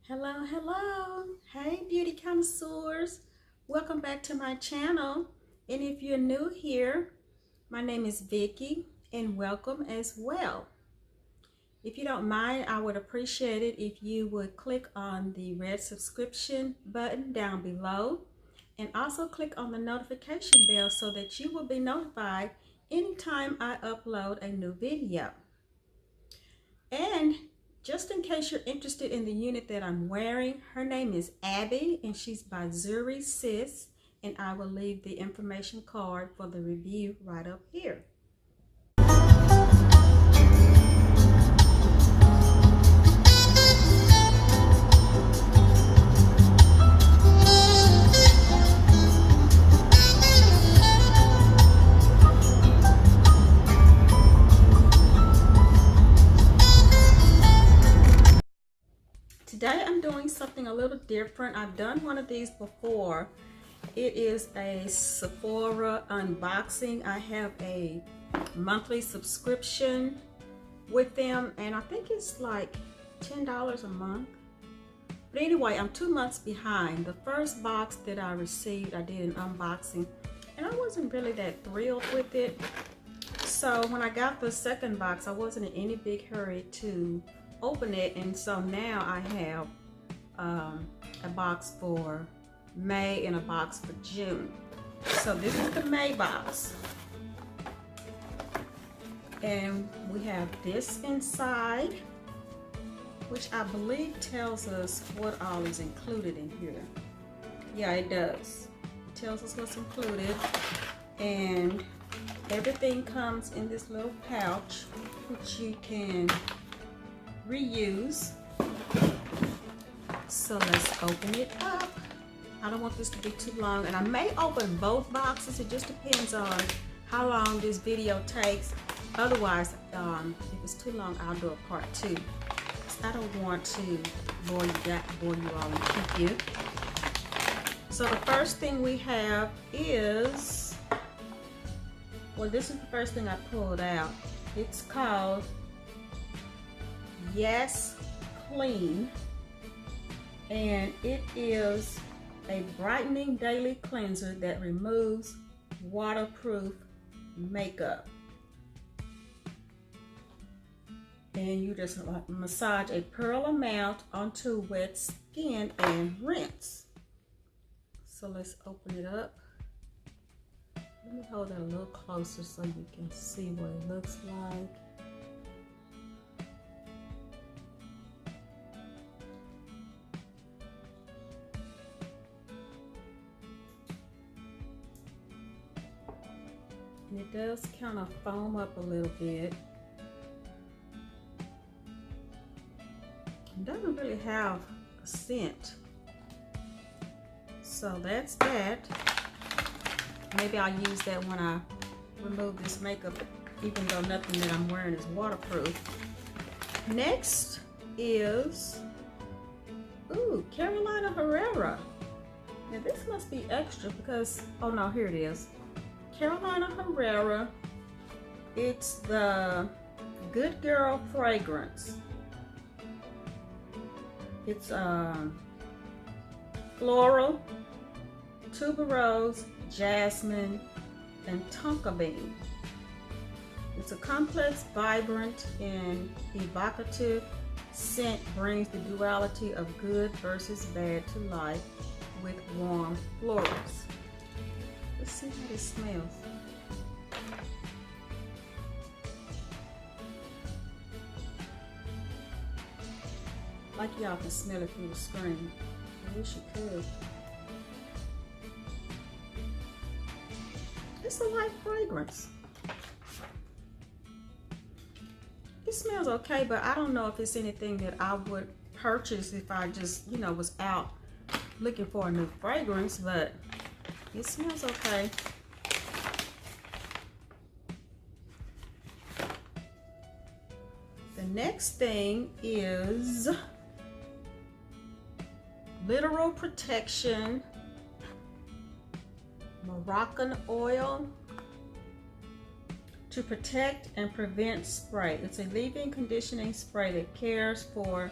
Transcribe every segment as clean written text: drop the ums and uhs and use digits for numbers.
Hello, hello. Hey, Beauty Connoisseurs. Welcome back to my channel. And if you're new here, my name is Vicky and welcome as well. If you don't mind, I would appreciate it if you would click on the red subscription button down below and also click on the notification bell so that you will be notified anytime I upload a new video. And just in case you're interested in the unit that I'm wearing, her name is Abby and she's by Zuri Sis, and I will leave the information card for the review right up here. Today I'm doing something a little different. I've done one of these before. It is a Sephora unboxing. I have a monthly subscription with them and I think it's like $10 a month. But anyway, I'm 2 months behind. The first box that I received, I did an unboxing and I wasn't really that thrilled with it. So when I got the second box, I wasn't in any big hurry to open it, and so now I have a box for May and a box for June. So this is the May box, and we have this inside, which I believe tells us what all is included in here. Yeah, it does. It tells us what's included, and everything comes in this little pouch, which you can reuse. So let's open it up. I don't want this to be too long, and I may open both boxes. It just depends on how long this video takes. Otherwise, if it's too long, I'll do a part 2. I don't want to bore you all and keep you. So the first thing we have is, well, this is the first thing I pulled out. It's called Yes Clean, and it is a brightening daily cleanser that removes waterproof makeup. And you just massage a pearl amount onto wet skin and rinse. So let's open it up. Let me hold it a little closer so you can see what it looks like. And it does kind of foam up a little bit. It doesn't really have a scent. So that's that. Maybe I'll use that when I remove this makeup, even though nothing that I'm wearing is waterproof. Next is, ooh, Carolina Herrera. Now this must be extra because, oh no, here it is. Carolina Herrera, it's the Good Girl fragrance. It's floral, tuberose, jasmine, and tonka bean. It's a complex, vibrant, and evocative scent, brings the duality of good versus bad to life with warm florals. Let's see how this smells. Like y'all can smell it through the screen. I wish you could. It's a light fragrance. It smells okay, but I don't know if it's anything that I would purchase if I just, you know, was out looking for a new fragrance, but it smells okay. The next thing is Literal Protection Moroccan oil to protect and prevent spray. It's a leave-in conditioning spray that cares for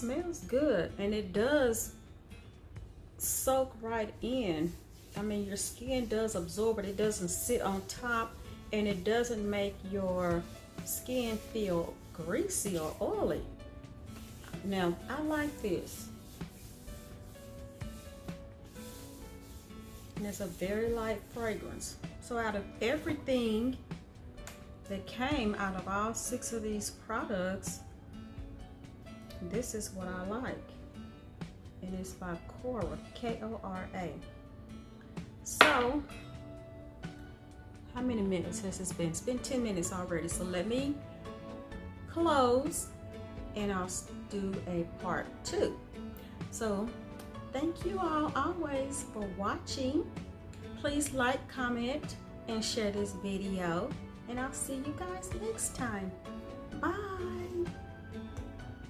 smells good, and it does soak right in. I mean, your skin does absorb it. It doesn't sit on top, and it doesn't make your skin feel greasy or oily. Now, I like this. And it's a very light fragrance. So out of everything that came out of all 6 of these products, this is what I like. And it's by Kora, K-O-R-A. So, how many minutes has this been? It's been 10 minutes already. So let me close and I'll do a part 2. So, thank you all always for watching. Please like, comment, and share this video. And I'll see you guys next time. Bye.